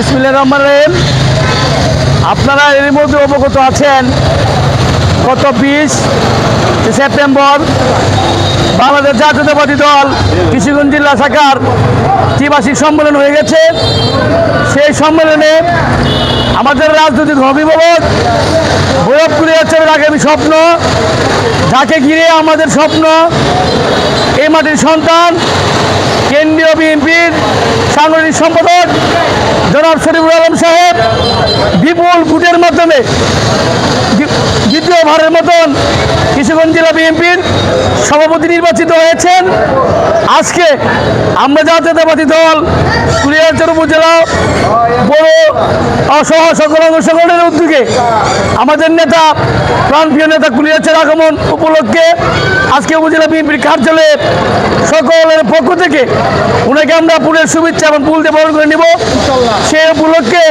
বিসমিল্লাহির রহমানির রহিম। আপনারা এর মধ্যে অবগত আছেন, গত 20 সেপ্টেম্বর বাংলাদেশ জাতীয়তাবাদী দল কিশোরগঞ্জ জেলা শাখার ত্রিবার্ষিক সম্মেলন হয়ে গেছে। সেই সম্মেলনে আমাদের রাজনৈতিক অভিভাবক ভৈরব কুলিয়ারচরের আগামী স্বপ্ন, যাকে ঘিরে আমাদের স্বপ্ন, এই মাটির সন্তান কেন্দ্রীয় বিএনপির সাংগঠনিক সম্পাদক জনাব শরীফুল আলম সাহেব বিপুল ভোটের মাধ্যমে দ্বিতীয়বারের মতন কিশোরগঞ্জ জেলা বিএনপির সভাপতি নির্বাচিত হয়েছেন। আজকে আমরা জাতীয়তাবাদী দল কুলিয়ারচর উপজেলা বড় সহ সকল সংগঠনের উদ্যোগে আমাদের নেতা প্রাণপ্রিয় নেতা কুলিয়ারচর আগমন উপলক্ষে আজকে উপজেলা বিএনপির কার্যালয়ে সকলের পক্ষ থেকে ওনাকে আমরা ফুলের শুভেচ্ছা এবং ফুল দিয়ে বরণ করে নিব। সেই উপলক্ষে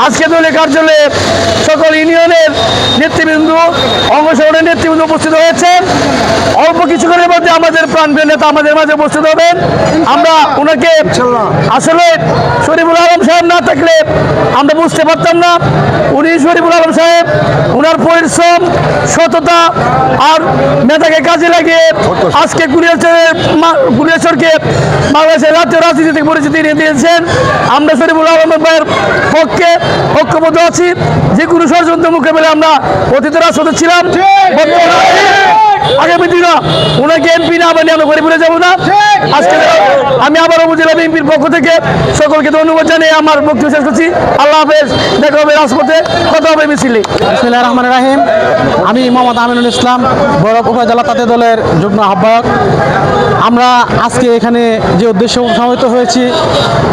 আজকে দলীয় কার্যালয়ে সকল ইউনিয়নের নেতৃবৃন্দ, অঙ্গসংগঠনের নেতৃবৃন্দ উপস্থিত হয়েছেন। অল্প কিছুক্ষণের মধ্যে আমাদের প্রাণপ্রিয় নেতা আমাদের মাঝে উপস্থিত হবেন। আমরা ওনাকে আসলে শরীফুল আলম সাহেব না থাকলে আমরা বুঝতে পারতাম না। উনি শরীফুল আলম সাহেব ওনার পরিশ্রম, সততা আর নেতাকে কাজে লাগিয়ে আজকে কুলিয়ারচরকে বাংলাদেশের রাজ্য রাজনীতি থেকে পরিচিতি এনে দিয়েছেন। আমরা শরীফুল আলমের ভাইয়ের পক্ষে ঐক্যবদ্ধ আছি। যে কোনো ষড়যন্ত্র মোকাবেলায় আমরা অতীত রাজপথে ছিলাম। আগামী দিনে ওনাকে এমপি না বানিয়ে আমরা ঘরে ফিরে যাবো না। আজকে আমি আবার উপজেলা বিএনপির পক্ষ থেকে সকলকে ধন্যবাদ জানিয়ে আমার বক্তব্য শেষ করছি। আল্লাহ হাফেজ, দেখা হবে রাজপথে, কথা হবে মিছিলে। বিসমিল্লাহির রহমানির রহিম। আমি মোহাম্মদ আমিনুল ইসলাম, বড় উপজেলা তাঁতি দলের যুগ্ম আহ্বায়ক। আমরা আজকে এখানে যে উদ্দেশ্য সমবেত হয়েছি,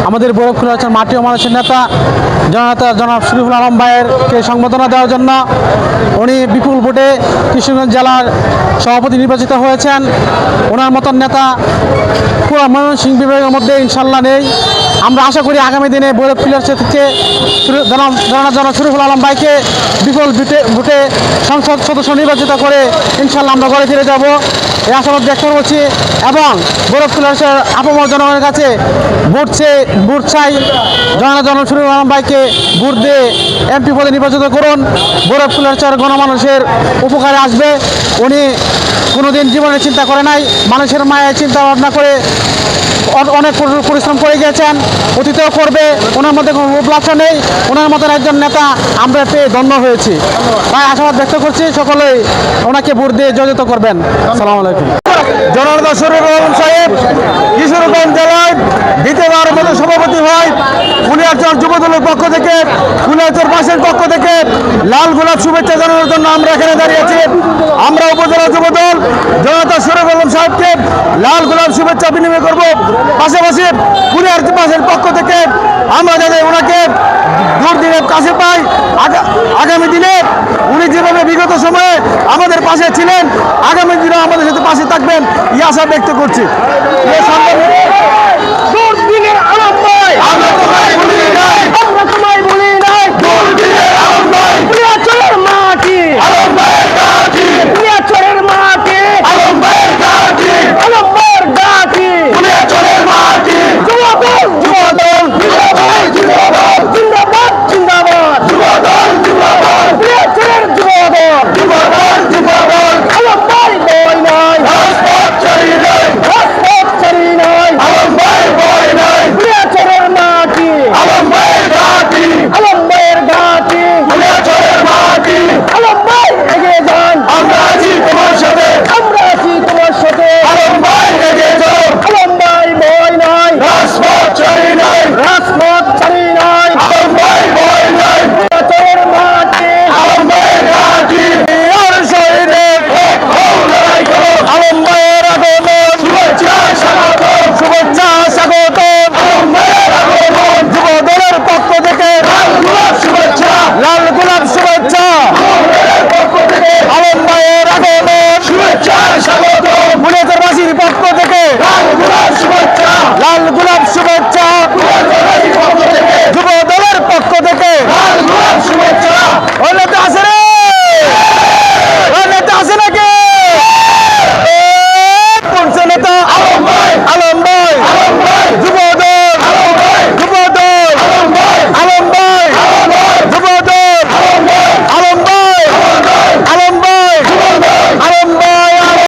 আমাদের বড় কুলিয়ারচর মাটি ও মানুষের নেতা জনাব শরীফুল আলম ভাইয়েরকে সংবর্ধনা দেওয়ার জন্য। উনি বিপুল ভোটে কিশোরগঞ্জ জেলার সভাপতি নির্বাচিত হয়েছেন। ওনার মতন নেতা পুরো ময়মনসিংহ বিভাগের মধ্যে ইনশাল্লাহ নেই। আমরা আশা করি আগামী দিনে বৈরব কুলিয়ারচর থেকে জনাব শরীফুল আলম ভাইকে বিপুল ভোটে সংসদ সদস্য নির্বাচিত করে ইনশাল্লাহ আমরা ঘরে ফিরে যাব, এই আশাবাদ ব্যক্ত করছি। এবং বৈরব কুলিয়ারচর আপামর জনগণের কাছে ভোট চাই। জনাব শরীফুল আলম ভাইকে ভোট দিয়ে এমপি পদে নির্বাচিত করুন। বৈরব কুলিয়ারচর গণমানুষের উপকারে আসবে। উনি কোনোদিন জীবনে চিন্তা করে নাই, মানুষের মায়ের চিন্তা ভাবনা করে অনেক পরিশ্রম করে গিয়েছেন, অতীতেও করবে। ওনার মধ্যে কোনো উপলক্ষ নেই। ওনার মতন একজন নেতা আমরা পেয়ে ধন্য হয়েছি, তাই আশাবাদ ব্যক্ত করছি সকলেই ওনাকে ভোট দিয়ে জয়যুক্ত করবেন। আসসালামু আলাইকুম। জনাব শরীফুল আলম সাহেব কিশোরগঞ্জ জেলায় দ্বিতীয়বারের মতো সভাপতি হয়। কুলিয়ারচর যুবদলের পক্ষ থেকে, কুলিয়ারচর বাসের পক্ষ থেকে লাল গোলাপ শুভেচ্ছা জানানোর জন্য আমরা এখানে দাঁড়িয়েছি। আমরা উপজেলা যুবদল জনাব শরীফুল আলম সাহেবকে লাল গোলাপ শুভেচ্ছা বিনিময় করব। পাশাপাশি কুলিয়ারচর বাসের পক্ষ থেকে আমরা যাতে ওনাকে দুর্দিনের কাছে পাই। আগামী দিনে উনি যেভাবে বিগত সময়ে আমাদের পাশে ছিলেন, আগামী দিনে আমাদের সাথে পাশে থাকবেন, এই আশা ব্যক্ত করছি।